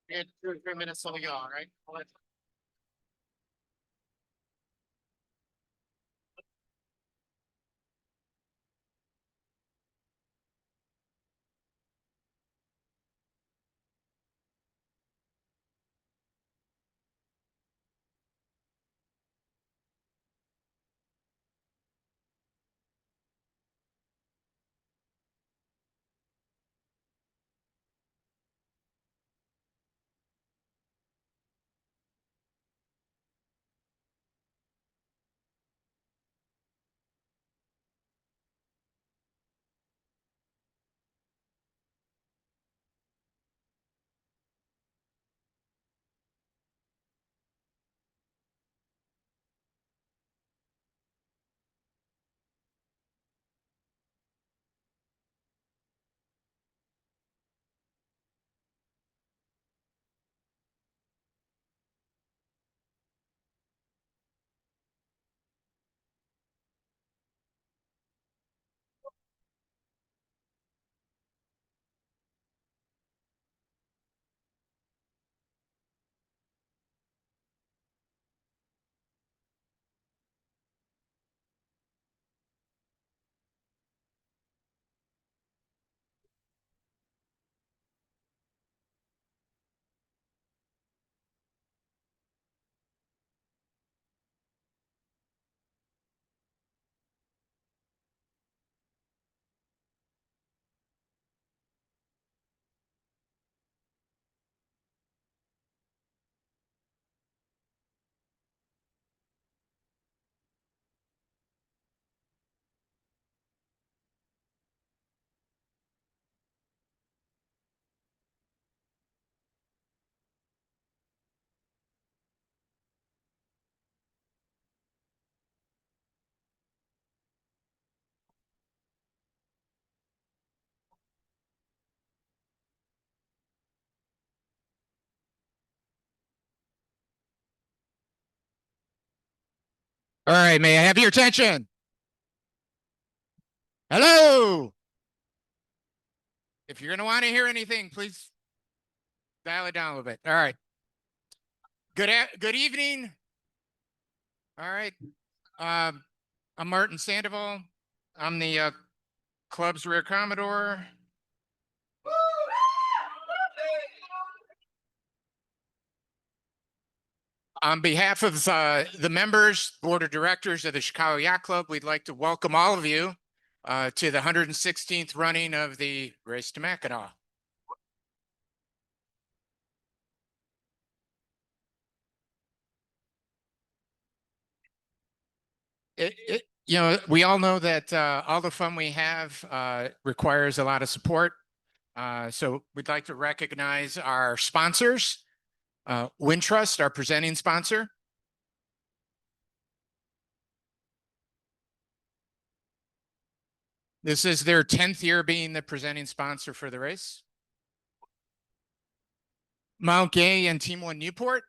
We had 2 or 3 minutes till we go, all right? All right, may I have your attention? Hello. If you're going to want to hear anything, please dial it down a little bit. All right. Good evening. All right. I'm Martin Sandoval. I'm the club's rear commodore. On behalf of the members, board of directors of the Chicago Yacht Club, we'd like to welcome all of you to the 116th running of the Race to Mackinac. We all know that all the fun we have requires a lot of support. So we'd like to recognize our sponsors, Wintrust, our presenting sponsor. This is their 10th year being the presenting sponsor for the race. Mount Gay and Team One Newport.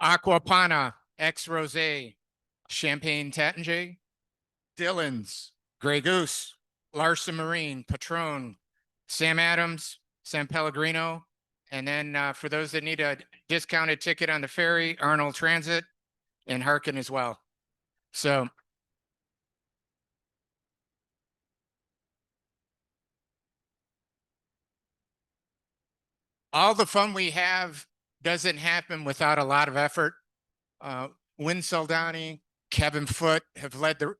Aquapana, X Rosé, Champagne Tatangier, Dillon's, Grey Goose, Larson Marine, Patron, Sam Adams, San Pellegrino, and then for those that need a discounted ticket on the ferry, Arnold Transit and Harkin as well. So all the fun we have doesn't happen without a lot of effort. Win Saldani, Kevin Foote have led the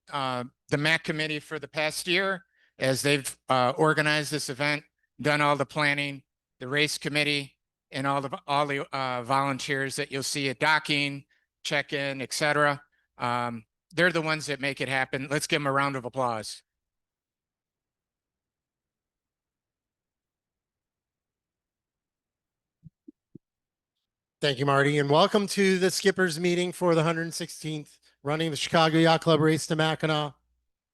MAC committee for the past year as they've organized this event, done all the planning, the race committee, and all the volunteers that you'll see at docking, check-in, etc. They're the ones that make it happen. Let's give them a round of applause. Thank you, Marty, and welcome to the skippers meeting for the 116th running the Chicago Yacht Club Race to Mackinac.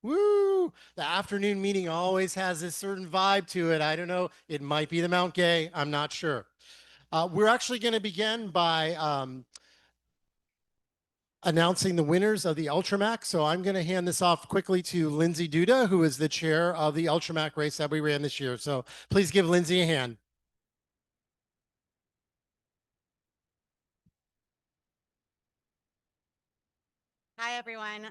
Woo! The afternoon meeting always has this certain vibe to it. I don't know. It might be the Mount Gay. I'm not sure. We're actually going to begin by announcing the winners of the Ultramac. So I'm going to hand this off quickly to Lindsay Duda, who is the chair of the Ultramac race that we ran this year. So please give Lindsay a hand. Hi, everyone.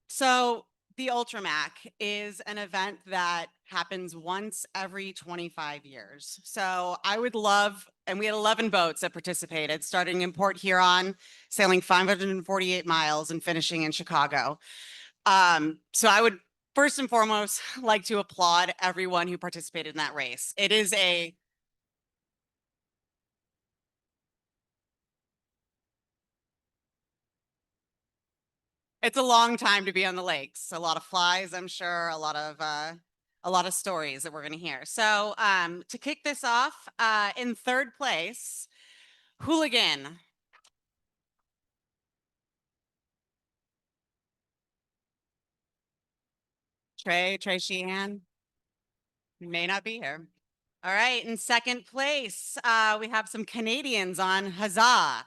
So the Ultramac is an event that happens once every 25 years. So I would love, and we had 11 boats that participated, starting in Port Huron, sailing 548 miles and finishing in Chicago. So I would first and foremost like to applaud everyone who participated in that race. It's a long time to be on the lakes. A lot of flies, I'm sure, a lot of stories that we're going to hear. So to kick this off, in third place, Hooligan. Trey Sheehan. He may not be here. All right, in second place, we have some Canadians on Huzzah.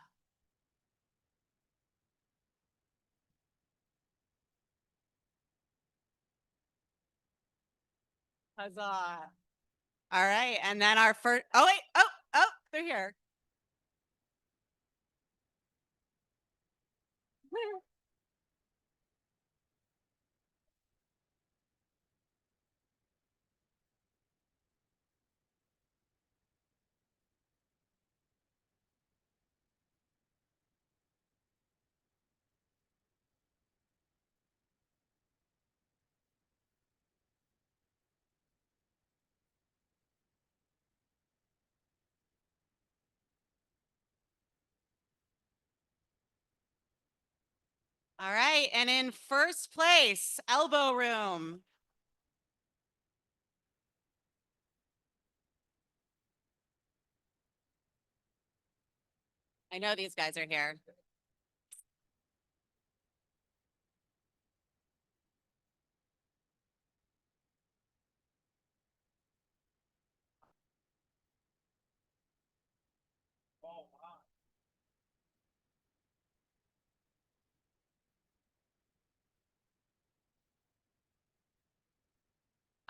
Huzzah. All right, and then our first, oh wait, oh, they're here. All right, and in first place, Elbow Room. I know these guys are here.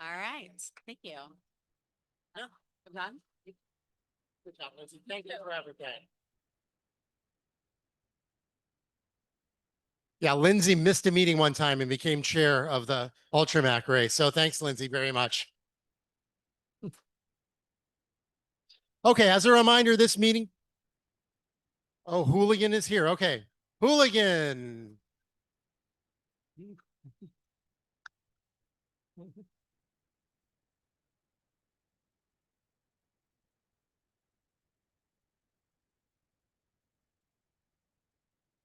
All right, thank you. No, I'm done. Good job, Lindsay. Thank you for everything. Yeah, Lindsay missed a meeting one time and became chair of the Ultramac race. So thanks, Lindsay, very much. Okay, as a reminder, this meeting. Oh, Hooligan is here. Okay, Hooligan.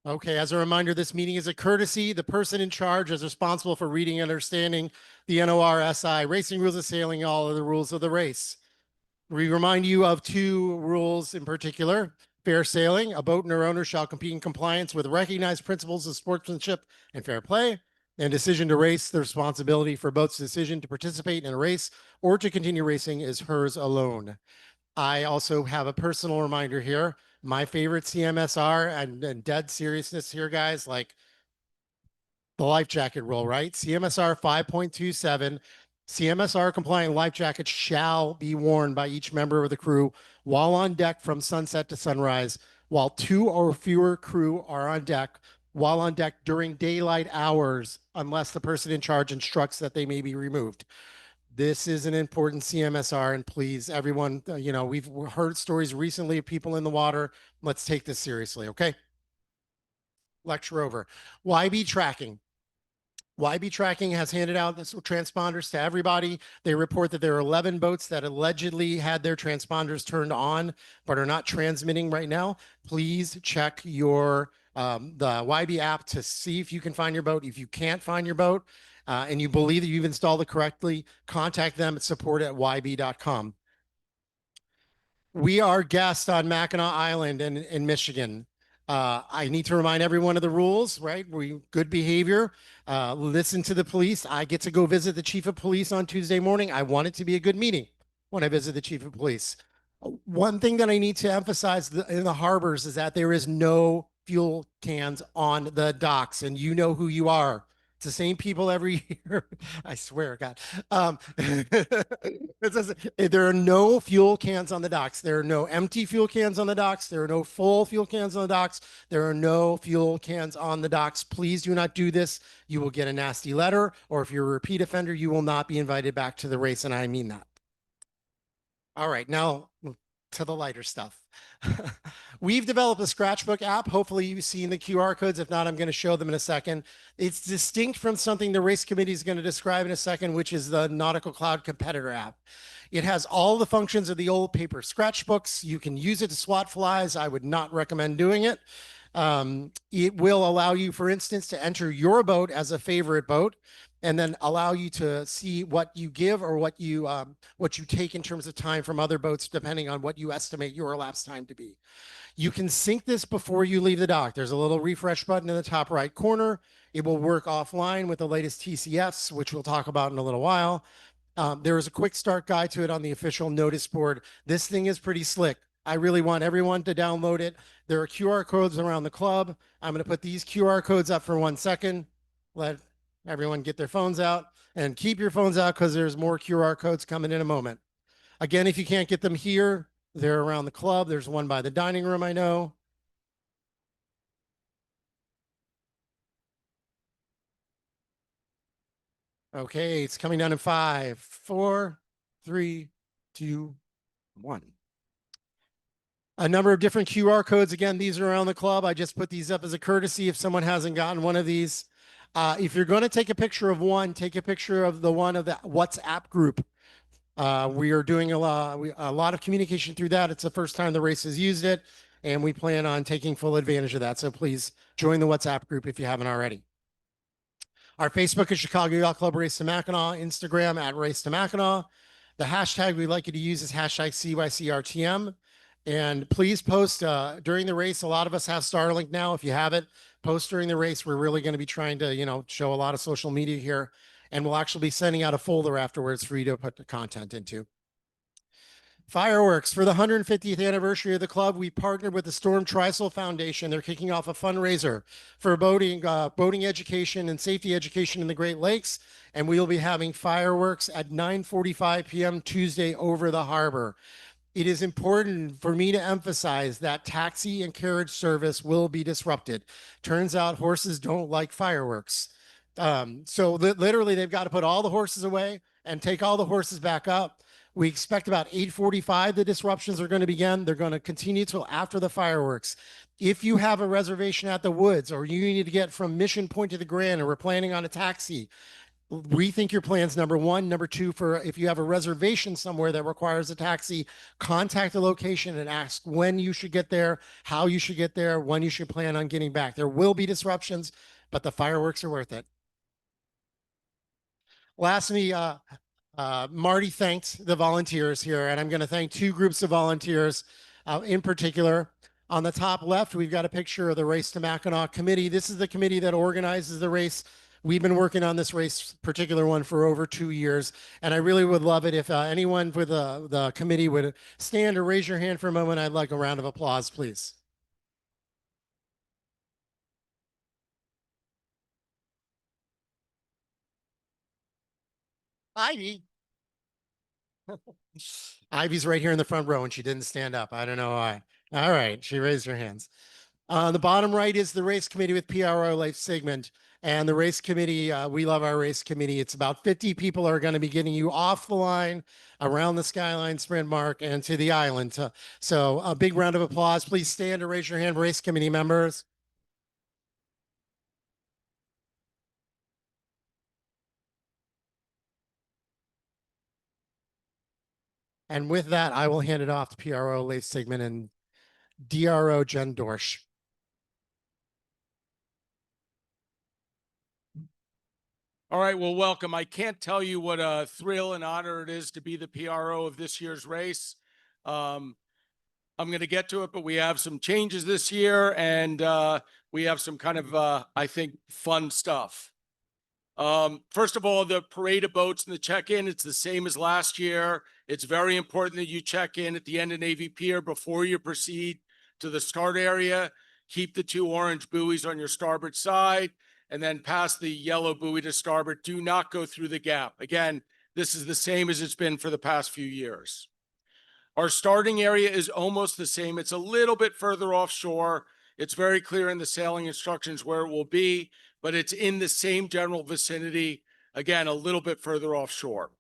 Okay, as a reminder, this meeting is a courtesy. The person in charge is responsible for reading and understanding the NORSI racing rules of sailing, all of the rules of the race. We remind you of two rules in particular. Fair sailing, a boat and her owner shall compete in compliance with recognized principles of sportsmanship and fair play. And decision to race, the responsibility for boat's decision to participate in a race or to continue racing is hers alone. I also have a personal reminder here. My favorite CMSR and dead seriousness here, guys, like the life jacket rule, right? CMSR 5.27, CMSR compliant life jackets shall be worn by each member of the crew while on deck from sunset to sunrise, while two or fewer crew are on deck while on deck during daylight hours, unless the person in charge instructs that they may be removed. This is an important CMSR, and please, everyone, we've heard stories recently of people in the water. Let's take this seriously, okay? Lecture over. YB tracking. YB Tracking has handed out the transponders to everybody. They report that there are 11 boats that allegedly had their transponders turned on but are not transmitting right now. Please check your the YB app to see if you can find your boat. If you can't find your boat and you believe that you've installed it correctly, contact them at support@yb.com. We are guests on Mackinac Island in Michigan. I need to remind everyone of the rules, right? Good behavior. Listen to the police. I get to go visit the chief of police on Tuesday morning. I want it to be a good meeting when I visit the chief of police. One thing that I need to emphasize in the harbors is that there is no fuel cans on the docks, and you know who you are. It's the same people every year. I swear, God. It says there are no fuel cans on the docks. There are no empty fuel cans on the docks. There are no full fuel cans on the docks. There are no fuel cans on the docks. Please do not do this. You will get a nasty letter, or if you're a repeat offender, you will not be invited back to the race, and I mean that. All right, now to the lighter stuff. We've developed a scratchbook app. Hopefully you've seen the QR codes. If not, I'm going to show them in a second. It's distinct from something the race committee is going to describe in a second, which is the Nautical Cloud Competitor app. It has all the functions of the old paper scratchbooks. You can use it to swat flies. I would not recommend doing it. It will allow you, for instance, to enter your boat as a favorite boat, and then allow you to see what you give or what you take in terms of time from other boats, depending on what you estimate your elapsed time to be. You can sync this before you leave the dock. There's a little refresh button in the top right corner. It will work offline with the latest TCFs, which we'll talk about in a little while. There is a quick start guide to it on the official notice board. This thing is pretty slick. I really want everyone to download it. There are QR codes around the club. I'm going to put these QR codes up for 1 second. Let everyone get their phones out, and keep your phones out because there's more QR codes coming in a moment. Again, if you can't get them here, they're around the club. There's one by the dining room, I know. Okay, it's coming down in 5, 4, 3, 2, 1. A number of different QR codes. Again, these are around the club. I just put these up as a courtesy if someone hasn't gotten one of these. If you're going to take a picture of one, take a picture of the one of the WhatsApp group. We are doing a lot of communication through that. It's the first time the race has used it, and we plan on taking full advantage of that. So please join the WhatsApp group if you haven't already. Our Facebook is Chicago Yacht Club Race to Mackinac, Instagram at Race to Mackinac. The hashtag we'd like you to use is hashtag CYCRTM. And please post during the race. A lot of us have Starlink now. If you have it, post during the race. We're really going to be trying to, show a lot of social media here. And we'll actually be sending out a folder afterwards for you to put the content into. Fireworks. For the 150th anniversary of the club, we partnered with the Storm Trisol Foundation. They're kicking off a fundraiser for boating education and safety education in the Great Lakes. And we will be having fireworks at 9:45 p.m. Tuesday over the harbor. It is important for me to emphasize that taxi and carriage service will be disrupted. Turns out horses don't like fireworks. So literally they've got to put all the horses away and take all the horses back up. We expect about 8:45 the disruptions are going to begin. They're going to continue till after the fireworks. If you have a reservation at the Woods, or you need to get from Mission Point to the Grand, or we're planning on a taxi, rethink your plans, number one. Number two, for if you have a reservation somewhere that requires a taxi, contact the location and ask when you should get there, how you should get there, when you should plan on getting back. There will be disruptions, but the fireworks are worth it. Lastly, Marty thanked the volunteers here, and I'm going to thank two groups of volunteers in particular. On the top left, we've got a picture of the Race to Mackinac committee. This is the committee that organizes the race. We've been working on this race, particular one, for over 2 years, and I really would love it if anyone with the committee would stand or raise your hand for a moment. I'd like a round of applause, please. Ivy. Ivy's right here in the front row, and she didn't stand up. I don't know why. All right, she raised her hands. On the bottom right is the race committee with PRO Life Sigmund. And the race committee, we love our race committee. It's about 50 people are going to be getting you off the line, around the Skyline Sprint Mark, and to the island. So a big round of applause. Please stand and raise your hand, race committee members. And with that, I will hand it off to PRO Leif Sigmund and DRO Jen Dorsch. All right, well, welcome. I can't tell you what a thrill and honor it is to be the PRO of this year's race. I'm going to get to it, but we have some changes this year, and we have some kind of, I think, fun stuff. First of all, the parade of boats and the check-in, it's the same as last year. It's very important that you check in at the end of Navy Pier before you proceed to the start area. keep the 2 orange buoys on your starboard side, and then pass the yellow buoy to starboard. Do not go through the gap. Again, this is the same as it's been for the past few years. Our starting area is almost the same. It's a little bit further offshore. It's very clear in the sailing instructions where it will be, but it's in the same general vicinity. Again, a little bit further offshore.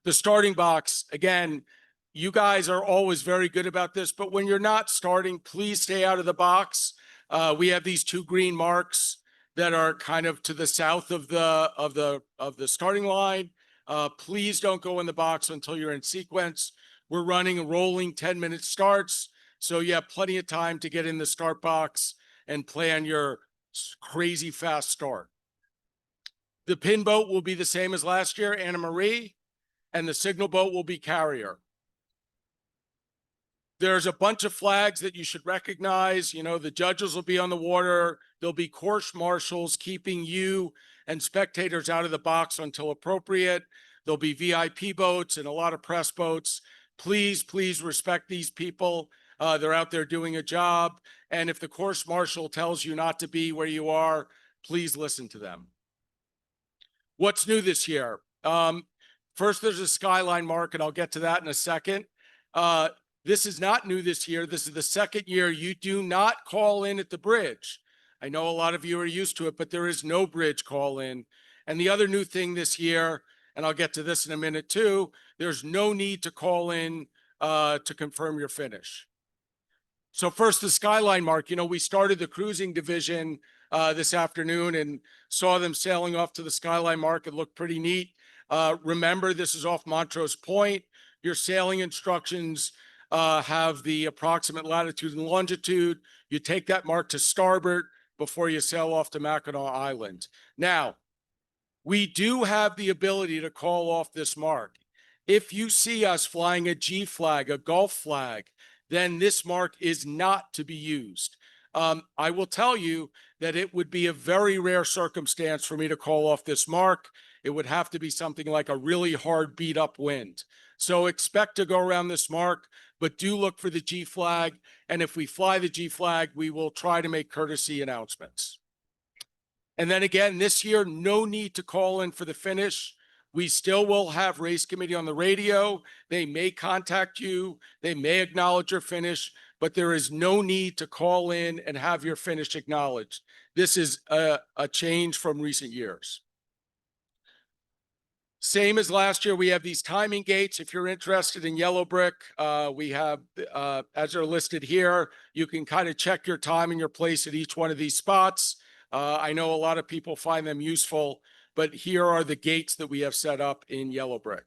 The starting box, again, you guys are always very good about this, but when you're not starting, please stay out of the box. We have these 2 green marks that are kind of to the south of the starting line. Please don't go in the box until you're in sequence. We're running rolling 10-minute starts, so you have plenty of time to get in the start box and plan your crazy fast start. The pin boat will be the same as last year, Anna Marie, and the signal boat will be Carrier. There's a bunch of flags that you should recognize. You know, the judges will be on the water. There'll be course marshals keeping you and spectators out of the box until appropriate. There'll be VIP boats and a lot of press boats. Please, please respect these people. They're out there doing a job. And if the course marshal tells you not to be where you are, please listen to them. What's new this year? First, there's a skyline mark, and I'll get to that in a second. This is not new this year. This is the second year you do not call in at the bridge. I know a lot of you are used to it, but there is no bridge call in. And the other new thing this year, and I'll get to this in a minute too, there's no need to call in to confirm your finish. So first, the skyline mark. You know, we started the cruising division this afternoon and saw them sailing off to the skyline mark. It looked pretty neat. Remember, this is off Montrose Point. Your sailing instructions have the approximate latitude and longitude. You take that mark to starboard before you sail off to Mackinac Island. Now, we do have the ability to call off this mark. If you see us flying a G flag, a Gulf flag, then this mark is not to be used. I will tell you that it would be a very rare circumstance for me to call off this mark. It would have to be something like a really hard beat up wind. So expect to go around this mark, but do look for the G flag. And if we fly the G flag, we will try to make courtesy announcements. And then again, this year, no need to call in for the finish. We still will have race committee on the radio. They may contact you. They may acknowledge your finish, but there is no need to call in and have your finish acknowledged. This is a change from recent years. Same as last year, we have these timing gates. If you're interested in yellow brick, we have, as they're listed here, you can kind of check your time and your place at each one of these spots. I know a lot of people find them useful, but here are the gates that we have set up in yellow brick.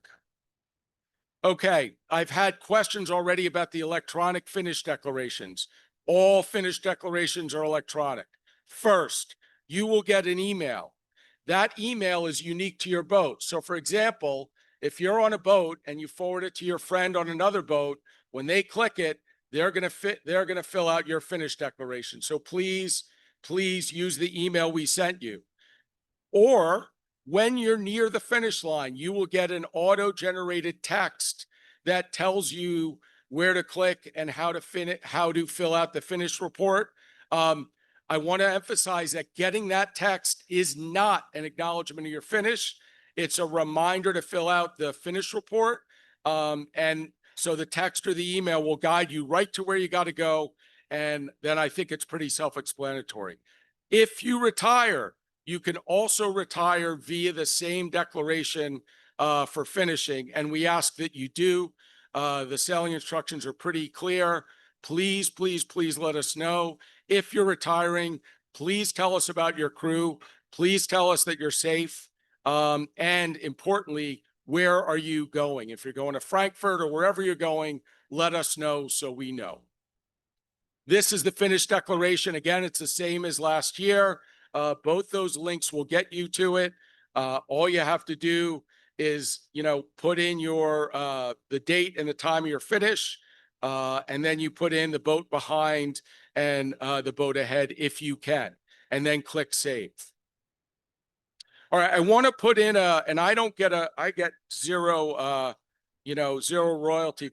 Okay, I've had questions already about the electronic finish declarations. All finish declarations are electronic. First, you will get an email. That email is unique to your boat. So for example, if you're on a boat and you forward it to your friend on another boat, when they click it, they're going to fill out your finish declaration. So please use the email we sent you. Or when you're near the finish line, you will get an auto-generated text that tells you where to click and how to fill out the finish report. I want to emphasize that getting that text is not an acknowledgement of your finish. It's a reminder to fill out the finish report. And so the text or the email will guide you right to where you got to go. And then I think it's pretty self-explanatory. If you retire, you can also retire via the same declaration for finishing. And we ask that you do. The sailing instructions are pretty clear. Please, please, please let us know. If you're retiring, please tell us about your crew. Please tell us that you're safe. And importantly, where are you going? If you're going to Frankfurt or wherever you're going, let us know so we know. This is the finish declaration. Again, it's the same as last year. Both those links will get you to it. All you have to do is, put in your the date and the time of your finish, and then you put in the boat behind and the boat ahead if you can, and then click save. All right, I want to put in and I get zero, zero royalty.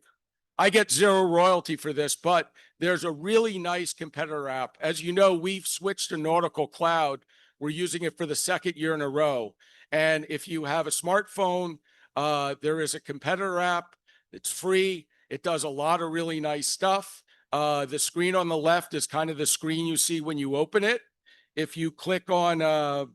I get zero royalty for this, but there's a really nice competitor app. As you know, we've switched to Nautical Cloud. We're using it for the second year in a row. And if you have a smartphone, there is a competitor app. It's free. It does a lot of really nice stuff. The screen on the left is kind of the screen you see when you open it. If you click on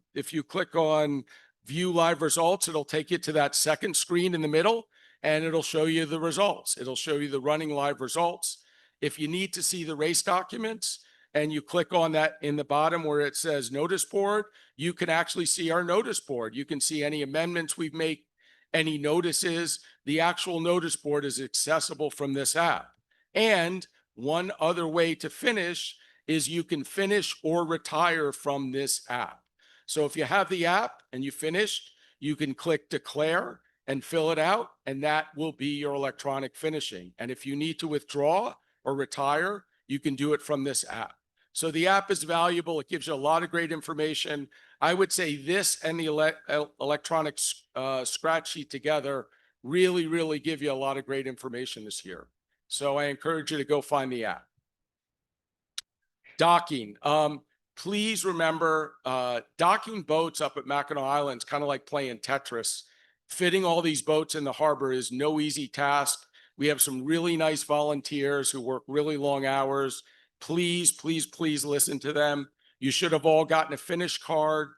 view live results, it'll take you to that second screen in the middle, and it'll show you the results. It'll show you the running live results. If you need to see the race documents and you click on that in the bottom where it says notice board, you can actually see our notice board. You can see any amendments we've made, any notices. The actual notice board is accessible from this app. And one other way to finish is you can finish or retire from this app. So if you have the app and you finished, you can click declare and fill it out, and that will be your electronic finishing. And if you need to withdraw or retire, you can do it from this app. So the app is valuable. It gives you a lot of great information. I would say this and the electronic scratch sheet together really give you a lot of great information this year. So I encourage you to go find the app. Docking. Please remember, docking boats up at Mackinac Island is kind of like playing Tetris. Fitting all these boats in the harbor is no easy task. We have some really nice volunteers who work really long hours. Please listen to them. You should have all gotten a finish card.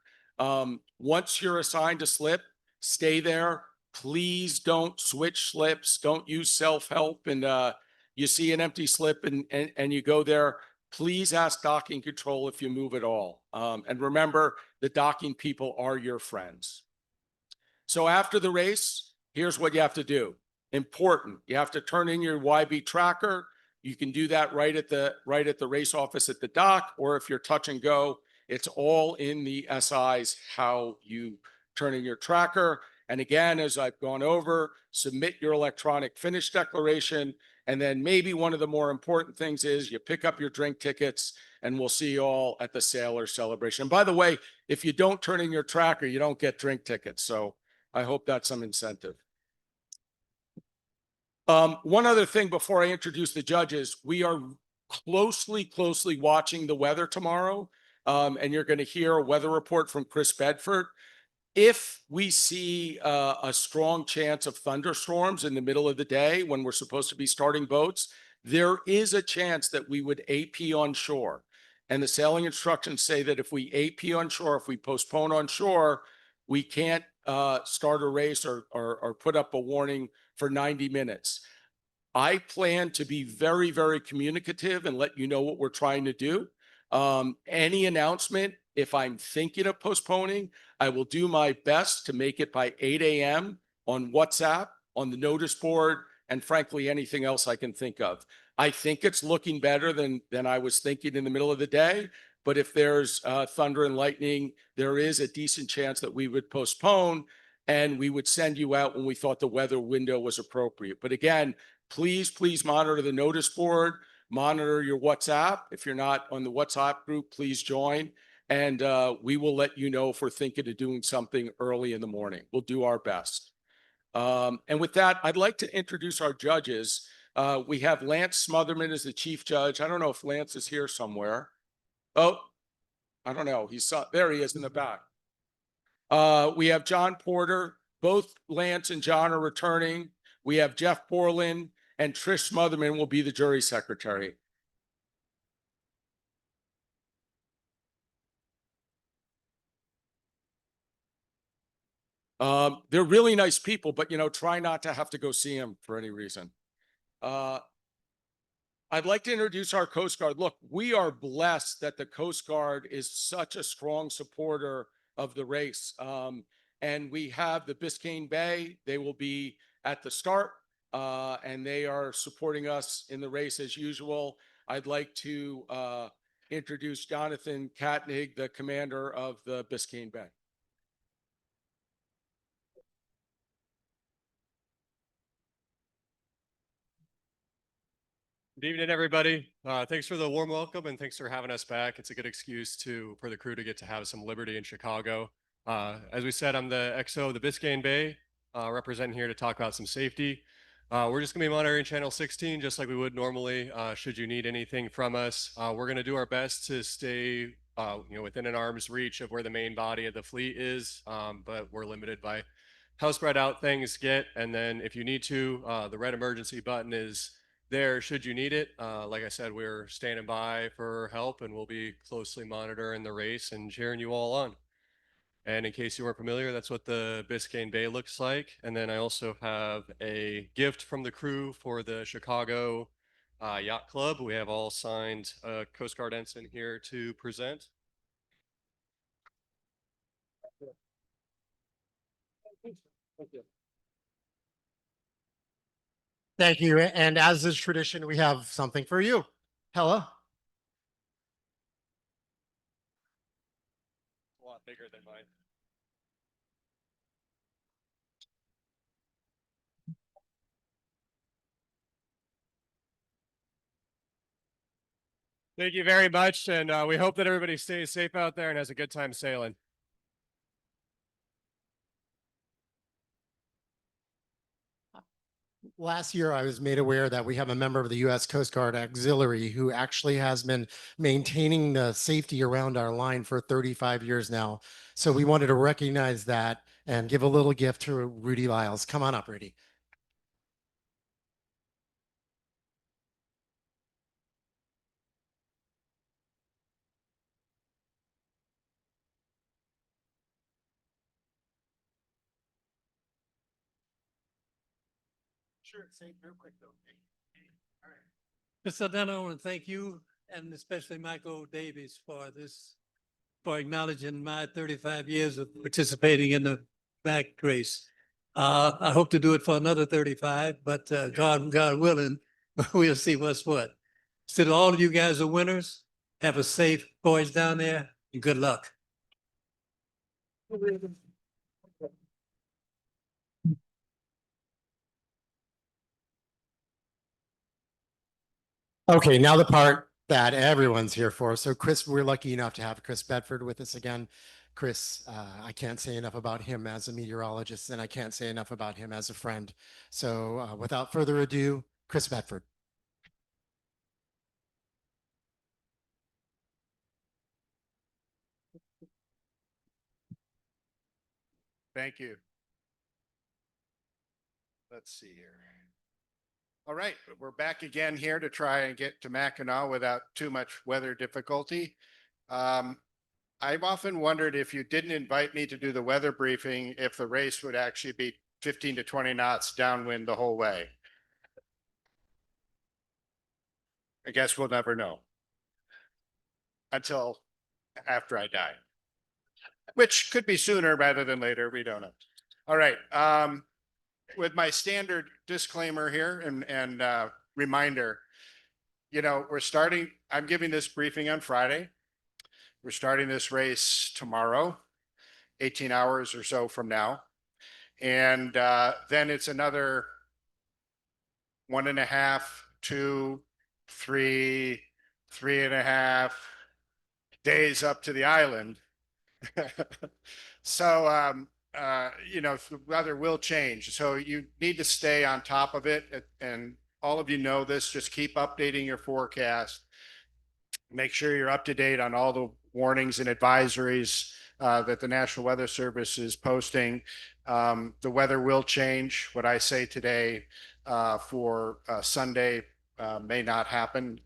Once you're assigned a slip, stay there. Please don't switch slips. Don't use self-help and you see an empty slip and you go there. Please ask docking control if you move at all. And remember, the docking people are your friends. So after the race, here's what you have to do. Important, you have to turn in your YB tracker. You can do that right at the race office at the dock, or if you're touch and go, it's all in the SIs how you turn in your tracker. And again, as I've gone over, submit your electronic finish declaration. And then maybe one of the more important things is you pick up your drink tickets, and we'll see you all at the Sailor Celebration. And by the way, if you don't turn in your tracker, you don't get drink tickets. So I hope that's some incentive. One other thing before I introduce the judges, we are closely watching the weather tomorrow. And you're going to hear a weather report from Chris Bedford. If we see a strong chance of thunderstorms in the middle of the day when we're supposed to be starting boats, there is a chance that we would AP on shore. And the sailing instructions say that if we AP on shore, if we postpone on shore, we can't start a race or put up a warning for 90 minutes. I plan to be very communicative and let you know what we're trying to do. Any announcement, if I'm thinking of postponing, I will do my best to make it by 8 a.m. on WhatsApp, on the notice board, and frankly, anything else I can think of. I think it's looking better than I was thinking in the middle of the day. But if there's thunder and lightning, there is a decent chance that we would postpone, and we would send you out when we thought the weather window was appropriate. But again, please monitor the notice board, monitor your WhatsApp. If you're not on the WhatsApp group, please join. And we will let you know if we're thinking of doing something early in the morning. We'll do our best. And with that, I'd like to introduce our judges. We have Lance Smotherman as the chief judge. I don't know if Lance is here somewhere. Oh, I don't know. There he is in the back. We have John Porter. Both Lance and John are returning. We have Jeff Borland, and Trish Smotherman will be the jury secretary. They're really nice people, but, try not to have to go see them for any reason. I'd like to introduce our Coast Guard. Look, we are blessed that the Coast Guard is such a strong supporter of the race. And we have the Biscayne Bay. They will be at the start, and they are supporting us in the race as usual. I'd like to introduce Jonathan Katnig, the commander of the Biscayne Bay. Good evening, everybody. Thanks for the warm welcome, and thanks for having us back. It's a good excuse for the crew to get to have some liberty in Chicago. As we said, I'm the XO of the Biscayne Bay, representing here to talk about some safety. We're just gonna be monitoring channel 16 just like we would normally. Should you need anything from us, we're gonna do our best to stay, within an arm's reach of where the main body of the fleet is, but we're limited by how spread out things get. And then if you need to, the red emergency button is there should you need it. Like I said, we're standing by for help, and we'll be closely monitoring the race and cheering you all on. And in case you weren't familiar, that's what the Biscayne Bay looks like. And then I also have a gift from the crew for the Chicago Yacht Club. We have all signed Coast Guard ensign here to present. Thank you. And as is tradition, we have something for you. Hella. A lot bigger than mine. Thank you very much, and we hope that everybody stays safe out there and has a good time sailing. Last year, I was made aware that we have a member of the U.S. Coast Guard Auxiliary who actually has been maintaining the safety around our line for 35 years now. So we wanted to recognize that and give a little gift to Rudy Lyles. Come on up, Rudy. Sure, say real quick though. All right. Mr. Dunn, I want to thank you and especially Michael Davies for this, for acknowledging my 35 years of participating in the back race. I hope to do it for another 35, but God willing, we'll see what's what. So to all of you guys are winners. Have a safe voyage down there and good luck. Okay, now the part that everyone's here for. So Chris, we're lucky enough to have Chris Bedford with us again. Chris, I can't say enough about him as a meteorologist, and I can't say enough about him as a friend. So without further ado, Chris Bedford. Thank you. Let's see here. All right, we're back again here to try and get to Mackinac without too much weather difficulty. I've often wondered if you didn't invite me to do the weather briefing, if the race would actually be 15 to 20 knots downwind the whole way. I guess we'll never know until after I die, which could be sooner rather than later. We don't know. All right. With my standard disclaimer here and reminder, I'm giving this briefing on Friday. We're starting this race tomorrow, 18 hours or so from now. And then it's another 1.5, 2, 3, 3.5 days up to the island. So, the weather will change. So you need to stay on top of it. And all of you know this, just keep updating your forecast. Make sure you're up to date on all the warnings and advisories that the National Weather Service is posting. The weather will change. What I say today for Sunday may not happen,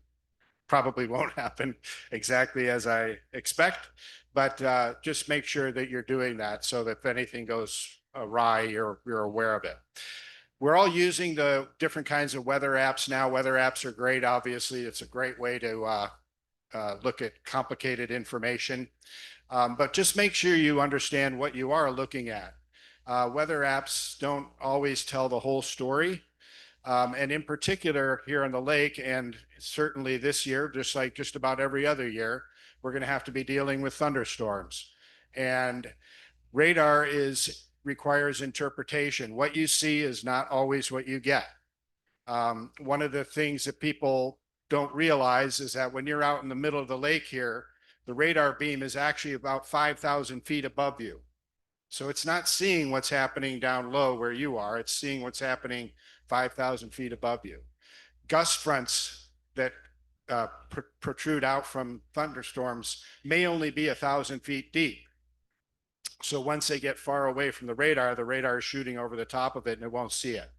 probably won't happen exactly as I expect, but just make sure that you're doing that so that if anything goes awry, you're aware of it. We're all using the different kinds of weather apps now. Weather apps are great. Obviously, it's a great way to look at complicated information, but just make sure you understand what you are looking at. Weather apps don't always tell the whole story. And in particular here on the lake, and certainly this year, just like just about every other year, we're going to have to be dealing with thunderstorms. And radar requires interpretation. What you see is not always what you get. One of the things that people don't realize is that when you're out in the middle of the lake here, the radar beam is actually about 5,000 feet above you. So it's not seeing what's happening down low where you are. It's seeing what's happening 5,000 feet above you. Gust fronts that protrude out from thunderstorms may only be 1,000 feet deep. So once they get far away from the radar is shooting over the top of it and it won't see it.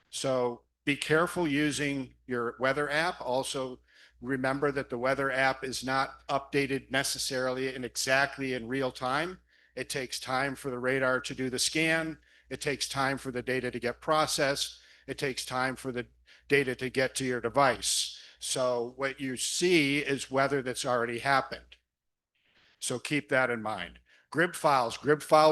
So be careful using your weather app. Also, remember that the weather app is not updated necessarily exactly in real time. It takes time for the radar to do the scan. It takes time for the data to get processed. It takes time for the data to get to your device. So what you see is weather that's already happened. So keep that in mind. Grid files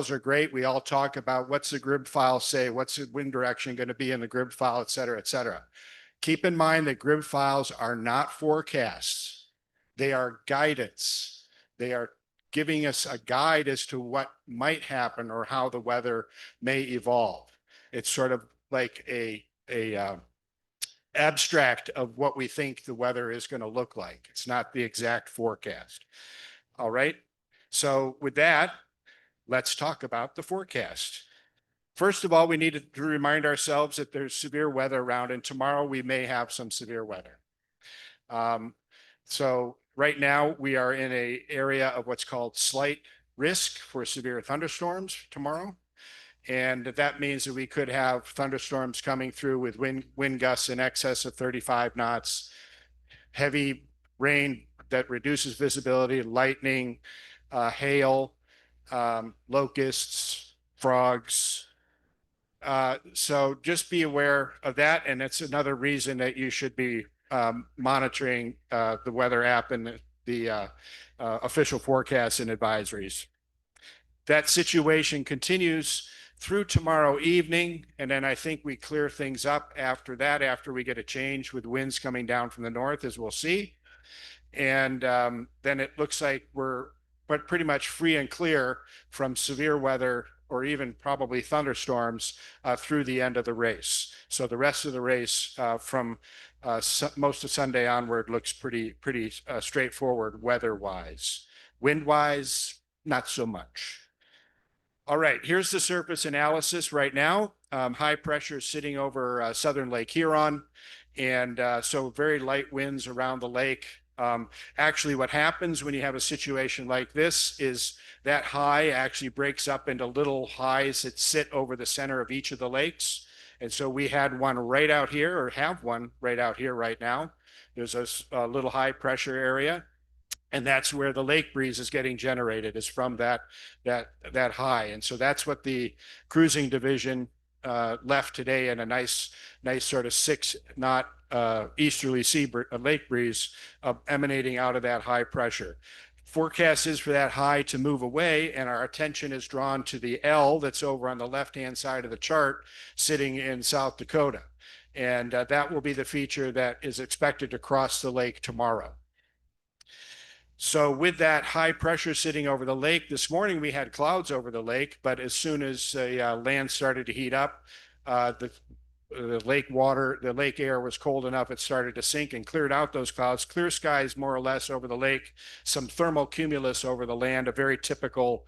are great. We all talk about what's the grid file say, what's the wind direction going to be in the grid file, et cetera, et cetera. Keep in mind that grid files are not forecasts. They are guidance. They are giving us a guide as to what might happen or how the weather may evolve. It's sort of like a abstract of what we think the weather is going to look like. It's not the exact forecast. All right. So with that, let's talk about the forecast. First of all, we need to remind ourselves that there's severe weather around, and tomorrow we may have some severe weather. So right now we are in an area of what's called slight risk for severe thunderstorms tomorrow. And that means that we could have thunderstorms coming through with wind gusts in excess of 35 knots, heavy rain that reduces visibility, lightning, hail, locusts, frogs. So just be aware of that. And it's another reason that you should be monitoring the weather app and the official forecasts and advisories. That situation continues through tomorrow evening. And then I think we clear things up after that, after we get a change with winds coming down from the north, as we'll see. And then it looks like we're pretty much free and clear from severe weather or even probably thunderstorms through the end of the race. So the rest of the race from most of Sunday onward looks pretty straightforward weather-wise. Wind-wise, not so much. All right, here's the surface analysis right now. High pressure sitting over southern Lake Huron. And so very light winds around the lake. Actually, what happens when you have a situation like this is that high actually breaks up into little highs that sit over the center of each of the lakes. And so we had one right out here, or have one right out here right now. There's a little high pressure area. And that's where the lake breeze is getting generated, is from that high. And so that's what the cruising division left today, in a nice sort of 6-knot easterly lake breeze emanating out of that high pressure. Forecast is for that high to move away, and our attention is drawn to the L that's over on the left-hand side of the chart, sitting in South Dakota. And that will be the feature that is expected to cross the lake tomorrow. So with that high pressure sitting over the lake, this morning we had clouds over the lake, but as soon as the land started to heat up, the lake air was cold enough, it started to sink and cleared out those clouds. Clear skies more or less over the lake, some thermal cumulus over the land, a very typical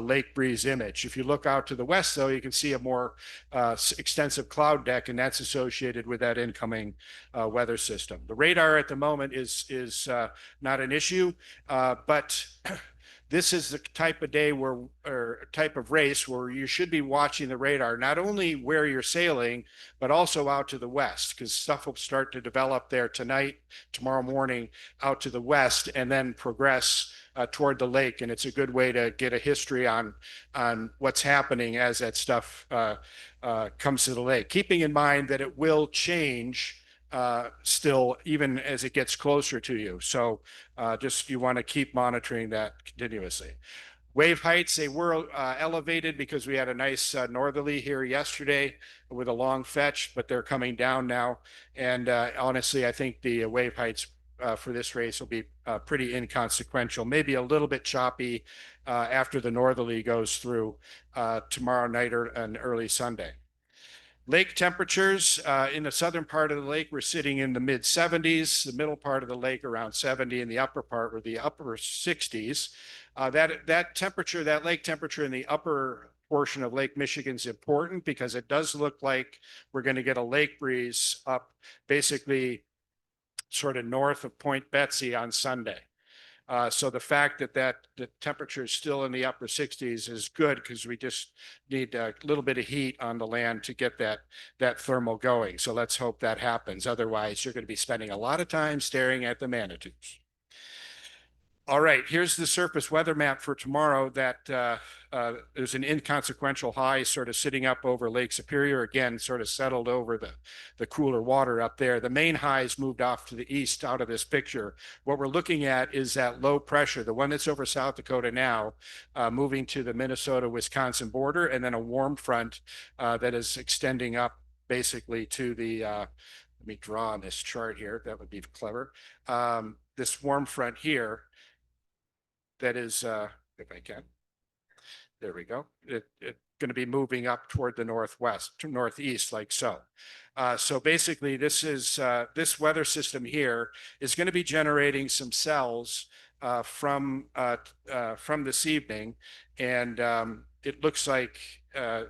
lake breeze image. If you look out to the west, though, you can see a more extensive cloud deck, and that's associated with that incoming weather system. The radar at the moment is not an issue, but this is the type of day or type of race where you should be watching the radar, not only where you're sailing, but also out to the west, because stuff will start to develop there tonight, tomorrow morning, out to the west, and then progress toward the lake. And it's a good way to get a history on what's happening as that stuff comes to the lake. Keeping in mind that it will change still, even as it gets closer to you. So just you want to keep monitoring that continuously. Wave heights, they were elevated because we had a nice northerly here yesterday with a long fetch, but they're coming down now. And honestly, I think the wave heights for this race will be pretty inconsequential, maybe a little bit choppy after the northerly goes through tomorrow night and early Sunday. Lake temperatures in the southern part of the lake, we're sitting in the mid 70s, the middle part of the lake around 70, and the upper part were the upper 60s. That temperature, that lake temperature in the upper portion of Lake Michigan is important because it does look like we're going to get a lake breeze up basically sort of north of Point Betsy on Sunday. So the fact that the temperature is still in the upper 60s is good because we just need a little bit of heat on the land to get that thermal going. So let's hope that happens. Otherwise, you're going to be spending a lot of time staring at the manitous. All right, here's the surface weather map for tomorrow. There's an inconsequential high sort of sitting up over Lake Superior, again, sort of settled over the cooler water up there. The main highs moved off to the east out of this picture. What we're looking at is that low pressure, the one that's over South Dakota now, moving to the Minnesota-Wisconsin border, and then a warm front that is extending up basically to the, let me draw on this chart here, that would be clever. This warm front here, that is, if I can, there we go. It's going to be moving up toward the northwest to northeast like so. So basically this is, this weather system here is going to be generating some cells from this evening. And it looks like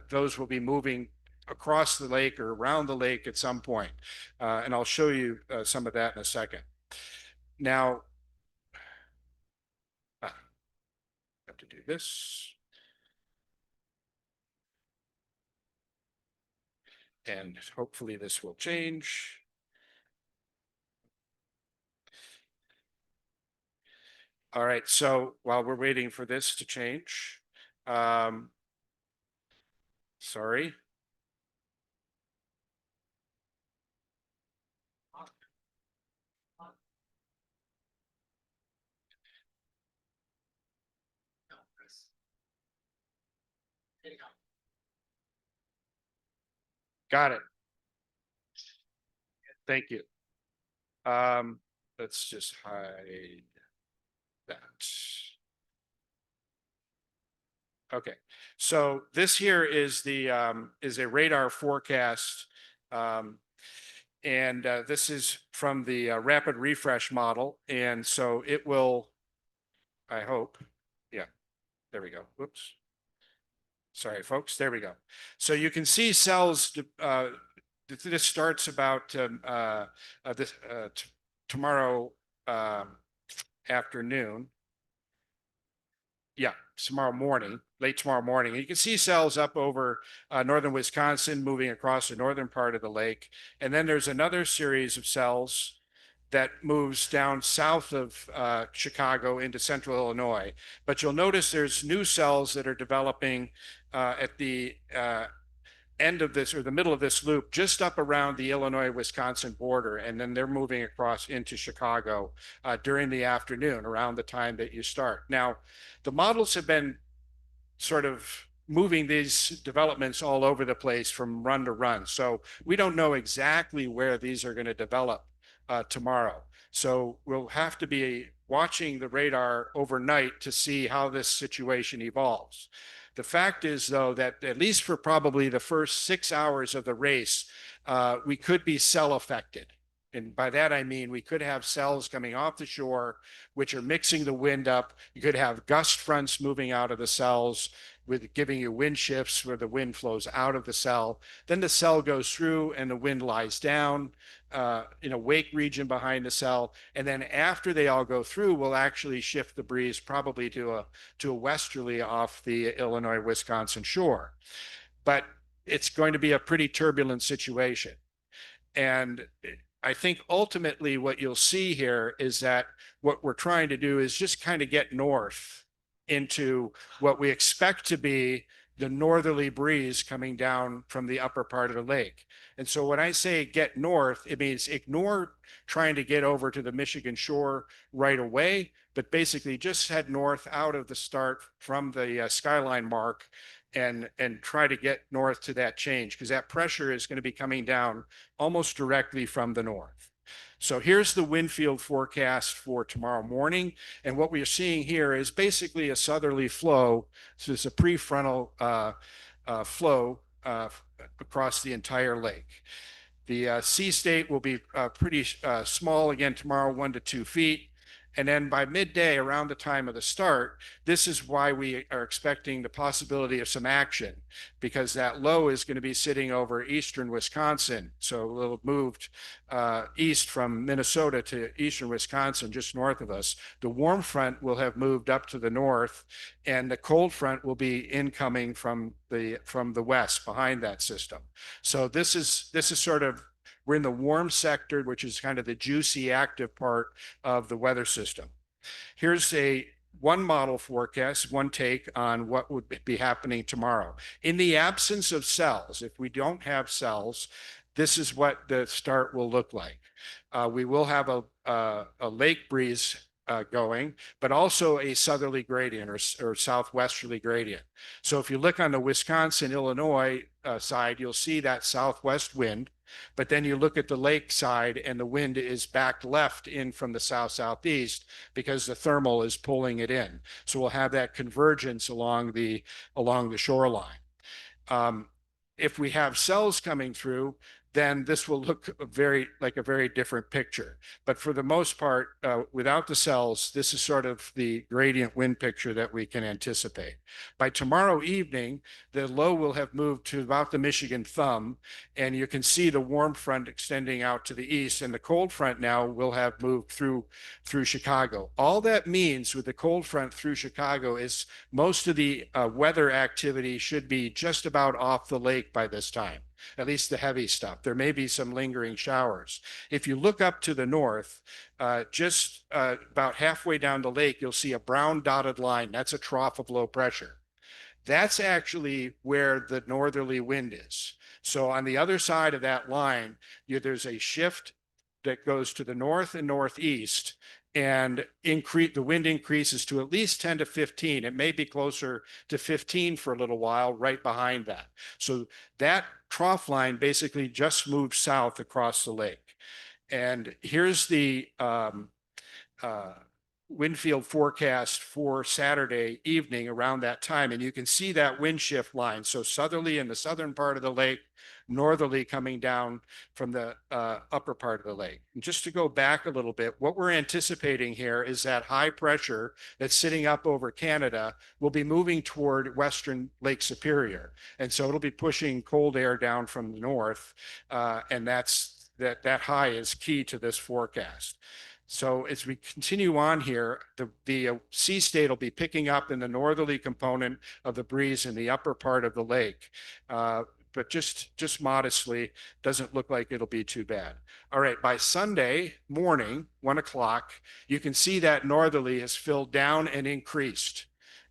those will be moving across the lake or around the lake at some point. And I'll show you some of that in a second. Now, to do this. And hopefully this will change. All right, so while we're waiting for this to change, sorry. Got it. Thank you. Let's just hide that. Okay, so this here is the is a radar forecast, and this is from the rapid refresh model, and so it will, I hope, yeah, there we go. Whoops. Sorry, folks. There we go. So you can see cells. This starts about tomorrow afternoon. Yeah, tomorrow morning, late tomorrow morning. And you can see cells up over northern Wisconsin, moving across the northern part of the lake. And then there's another series of cells that moves down south of Chicago into central Illinois. But you'll notice there's new cells that are developing at the end of this or the middle of this loop, just up around the Illinois-Wisconsin border. And then they're moving across into Chicago during the afternoon, around the time that you start. Now, the models have been sort of moving these developments all over the place from run to run. So we don't know exactly where these are going to develop tomorrow. So we'll have to be watching the radar overnight to see how this situation evolves. The fact is, though, that at least for probably the first 6 hours of the race, we could be cell affected. And by that, I mean, we could have cells coming off the shore, which are mixing the wind up. You could have gust fronts moving out of the cells, with giving you wind shifts where the wind flows out of the cell. Then the cell goes through and the wind lies down in a wake region behind the cell. And then after they all go through, we'll actually shift the breeze probably to a westerly off the Illinois-Wisconsin shore. But it's going to be a pretty turbulent situation. And I think ultimately what you'll see here is that what we're trying to do is just kind of get north into what we expect to be the northerly breeze coming down from the upper part of the lake. And so when I say get north, it means ignore trying to get over to the Michigan shore right away, but basically just head north out of the start from the skyline mark and try to get north to that change, because that pressure is going to be coming down almost directly from the north. So here's the wind field forecast for tomorrow morning. And what we are seeing here is basically a southerly flow. So it's a prefrontal flow across the entire lake. The sea state will be pretty small again tomorrow, 1 to 2 feet. And then by midday, around the time of the start, this is why we are expecting the possibility of some action, because that low is going to be sitting over eastern Wisconsin. So a little moved east from Minnesota to eastern Wisconsin, just north of us. The warm front will have moved up to the north, and the cold front will be incoming from the west behind that system. So this is sort of, we're in the warm sector, which is kind of the juicy active part of the weather system. Here's one model forecast, one take on what would be happening tomorrow. In the absence of cells, if we don't have cells, this is what the start will look like. We will have a lake breeze going, but also a southerly gradient or southwesterly gradient. So if you look on the Wisconsin, Illinois side, you'll see that southwest wind. But then you look at the lake side and the wind is back left in from the south-southeast because the thermal is pulling it in. So we'll have that convergence along the shoreline. If we have cells coming through, then this will look like a very different picture. But for the most part, without the cells, this is sort of the gradient wind picture that we can anticipate. By tomorrow evening, the low will have moved to about the Michigan thumb, and you can see the warm front extending out to the east, and the cold front now will have moved through Chicago. All that means with the cold front through Chicago is most of the weather activity should be just about off the lake by this time, at least the heavy stuff. There may be some lingering showers. If you look up to the north, just about halfway down the lake, you'll see a brown dotted line. That's a trough of low pressure. That's actually where the northerly wind is. So on the other side of that line, there's a shift that goes to the north and northeast, and the wind increases to at least 10 to 15. It may be closer to 15 for a little while right behind that. So that trough line basically just moved south across the lake. And here's the wind field forecast for Saturday evening around that time. And you can see that wind shift line. So southerly in the southern part of the lake, northerly coming down from the upper part of the lake. And just to go back a little bit, what we're anticipating here is that high pressure that's sitting up over Canada will be moving toward western Lake Superior. And so it'll be pushing cold air down from the north. And that high is key to this forecast. So as we continue on here, the sea state will be picking up in the northerly component of the breeze in the upper part of the lake. But just modestly, doesn't look like it'll be too bad. All right, by Sunday morning, 1 o'clock, you can see that northerly has filled down and increased.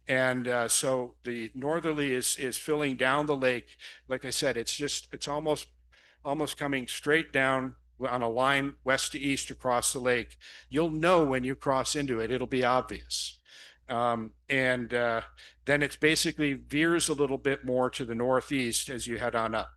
And so the northerly is filling down the lake. Like I said, it's almost coming straight down on a line west to east across the lake. You'll know when you cross into it, it'll be obvious. Then it's basically veers a little bit more to the northeast as you head on up.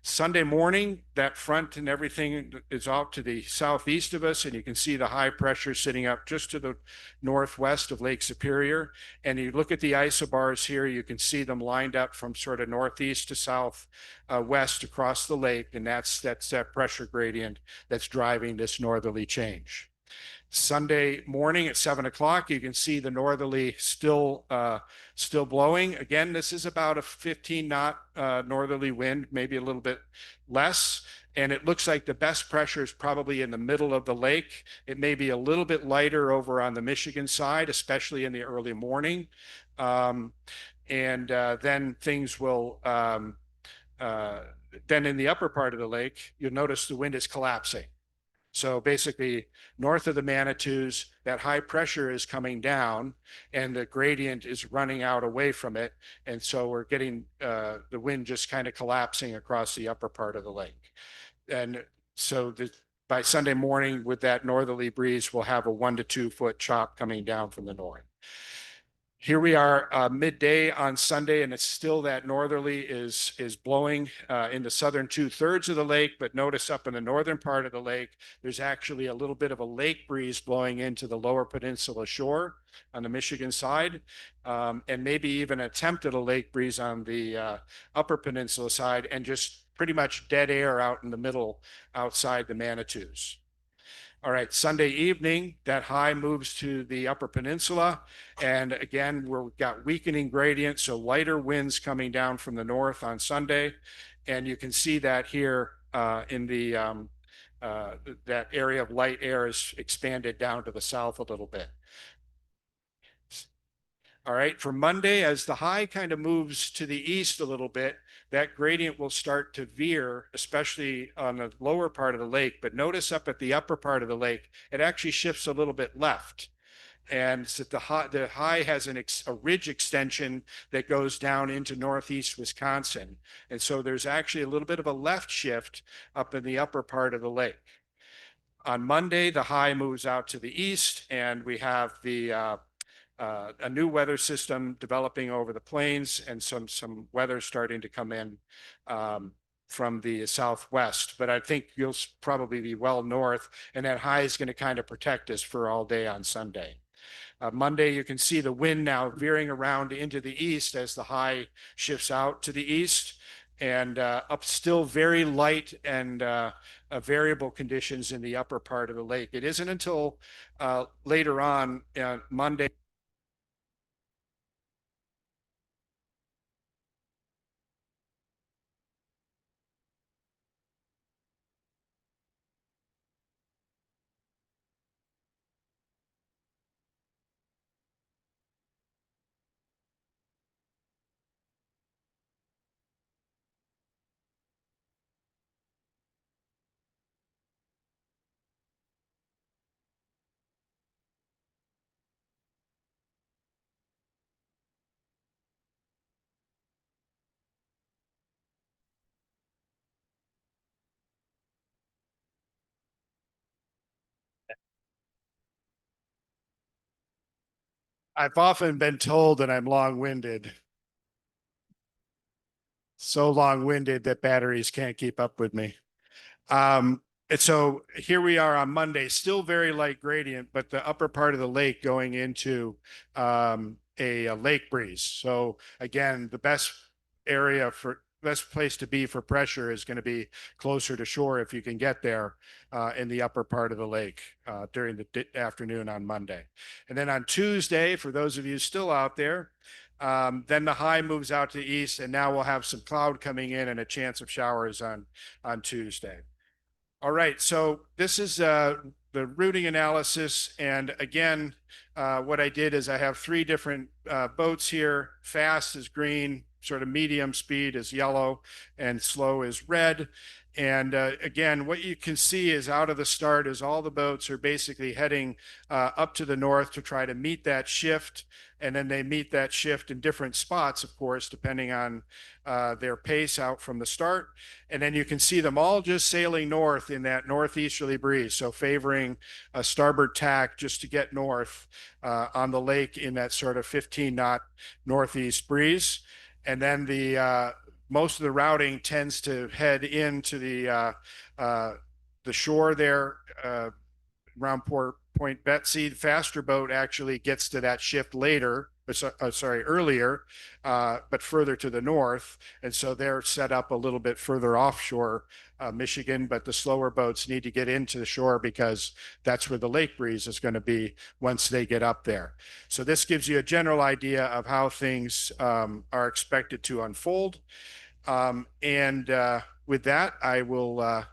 Sunday morning, that front and everything is off to the southeast of us, and you can see the high pressure sitting up just to the northwest of Lake Superior. And you look at the isobars here, you can see them lined up from sort of northeast to south west across the lake, and that's that pressure gradient that's driving this northerly change. Sunday morning at 7 o'clock, you can see the northerly still blowing. Again, this is about a 15 knot northerly wind, maybe a little bit less. And it looks like the best pressure is probably in the middle of the lake. It may be a little bit lighter over on the Michigan side, especially in the early morning. Then things will, then in the upper part of the lake, you'll notice the wind is collapsing. So basically, north of the Manitous, that high pressure is coming down and the gradient is running out away from it. And so we're getting the wind just kind of collapsing across the upper part of the lake. And so by Sunday morning, with that northerly breeze, we'll have a 1 to 2 foot chop coming down from the north. Here we are midday on Sunday, and it's still that northerly is blowing in the southern 2/3 of the lake. But notice up in the northern part of the lake, there's actually a little bit of a lake breeze blowing into the lower peninsula shore on the Michigan side, and maybe even an attempt at a lake breeze on the upper peninsula side, and just pretty much dead air out in the middle outside the Manitous. All right, Sunday evening, that high moves to the Upper Peninsula. And again, we've got weakening gradient, so lighter winds coming down from the north on Sunday. And you can see that here in the that area of light air is expanded down to the south a little bit. All right, for Monday, as the high kind of moves to the east a little bit, that gradient will start to veer, especially on the lower part of the lake. But notice up at the upper part of the lake, it actually shifts a little bit left. And so the high has a ridge extension that goes down into northeast Wisconsin. And so there's actually a little bit of a left shift up in the upper part of the lake. On Monday, the high moves out to the east, and we have a new weather system developing over the plains and some weather starting to come in from the southwest. But I think you'll probably be well north, and that high is going to kind of protect us for all day on Sunday. Monday, you can see the wind now veering around into the east as the high shifts out to the east, and up still very light and variable conditions in the upper part of the lake. It isn't until later on Monday. I've often been told that I'm long-winded. So long-winded that batteries can't keep up with me. And so here we are on Monday, still very light gradient, but the upper part of the lake going into a lake breeze. So again, the best place to be for pressure is going to be closer to shore if you can get there in the upper part of the lake during the afternoon on Monday. And then on Tuesday, for those of you still out there, then the high moves out to the east, and now we'll have some cloud coming in and a chance of showers on Tuesday. All right, so this is the routing analysis. And again, what I did is I have three different boats here. Fast is green, sort of medium speed is yellow, and slow is red. And again, what you can see is out of the start is all the boats are basically heading up to the north to try to meet that shift. And then they meet that shift in different spots, of course, depending on their pace out from the start. And then you can see them all just sailing north in that northeasterly breeze. So favoring a starboard tack just to get north on the lake in that sort of 15-knot northeast breeze. And then most of the routing tends to head into the shore there around Point Betsy. The faster boat actually gets to that shift later, earlier, but further to the north. And so they're set up a little bit further offshore Michigan, but the slower boats need to get into the shore because that's where the lake breeze is going to be once they get up there. So this gives you a general idea of how things are expected to unfold. And with that, I will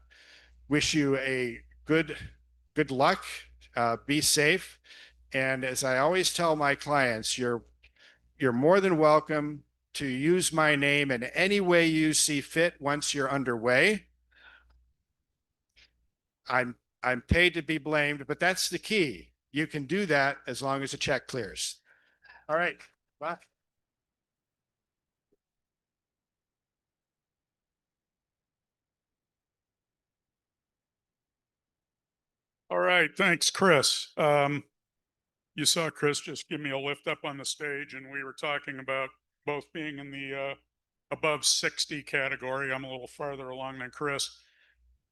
wish you a good luck. Be safe. And as I always tell my clients, you're more than welcome to use my name in any way you see fit once you're underway. I'm paid to be blamed, but that's the key. You can do that as long as the check clears. All right. Bye. All right, thanks, Chris. You saw Chris just give me a lift up on the stage, and we were talking about both being in the above 60 category. I'm a little farther along than Chris.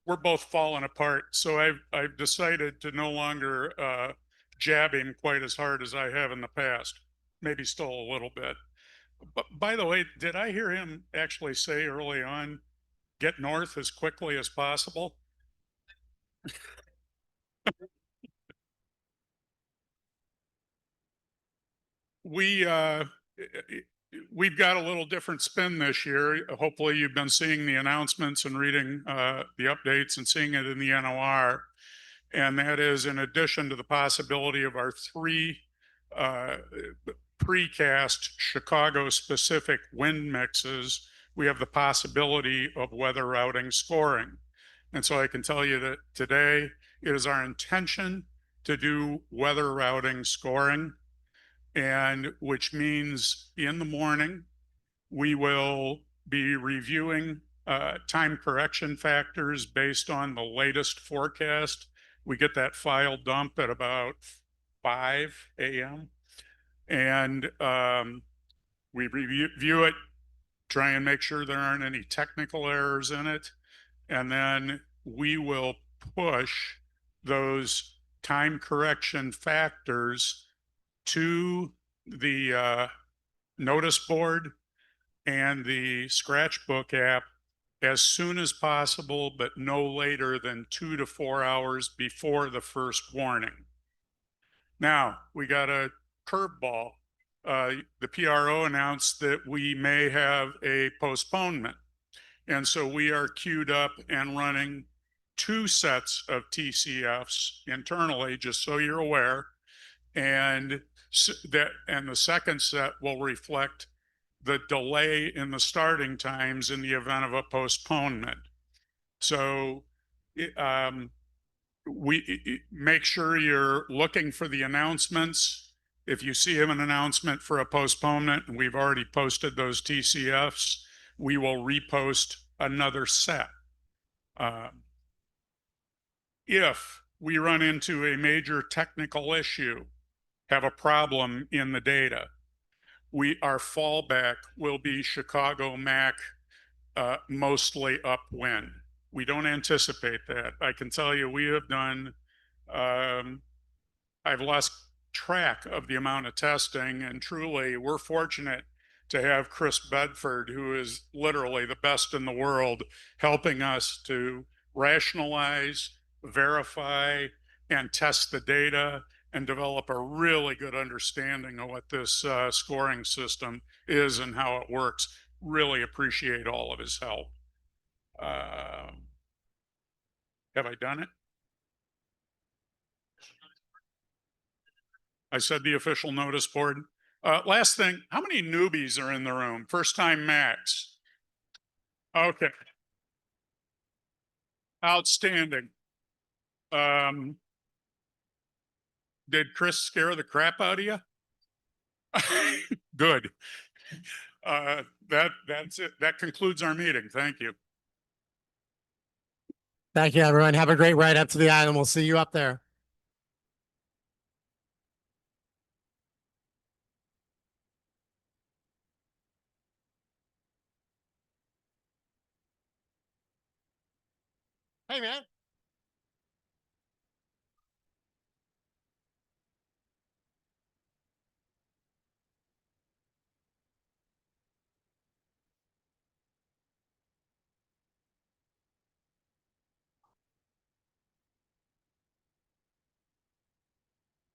We're both falling apart, so I've decided to no longer jab him quite as hard as I have in the past. Maybe still a little bit. But by the way, did I hear him actually say early on, get north as quickly as possible? We, we've got a little different spin this year. Hopefully you've been seeing the announcements and reading the updates and seeing it in the NOR. And that is in addition to the possibility of our three uh, precast Chicago specific wind mixes, we have the possibility of weather routing scoring. And so I can tell you that today it is our intention to do weather routing scoring, and which means in the morning we will be reviewing time correction factors based on the latest forecast. We get that file dump at about 5 a.m. and we review it, try and make sure there aren't any technical errors in it, and then we will push those time correction factors to the notice board and the Scratchbook app as soon as possible, but no later than 2 to 4 hours before the first warning. Now, we got a curveball. The PRO announced that we may have a postponement. And so we are queued up and running 2 sets of TCFs internally, just so you're aware. And the second set will reflect the delay in the starting times in the event of a postponement. So make sure you're looking for the announcements. If you see an announcement for a postponement, and we've already posted those TCFs, we will repost another set. If we run into a major technical issue, have a problem in the data, our fallback will be Chicago Mac, mostly upwind. We don't anticipate that. I can tell you we have done, I've lost track of the amount of testing, and truly we're fortunate to have Chris Bedford, who is literally the best in the world, helping us to rationalize, verify, and test the data and develop a really good understanding of what this scoring system is and how it works. Really appreciate all of his help. Have I done it? I said the official notice board. Last thing, how many newbies are in the room? First time Macs. Okay. Outstanding. Did Chris scare the crap out of you? Good. That's it. That concludes our meeting. Thank you. Thank you, everyone. Have a great ride up to the island. We'll see you up there. Hey, man.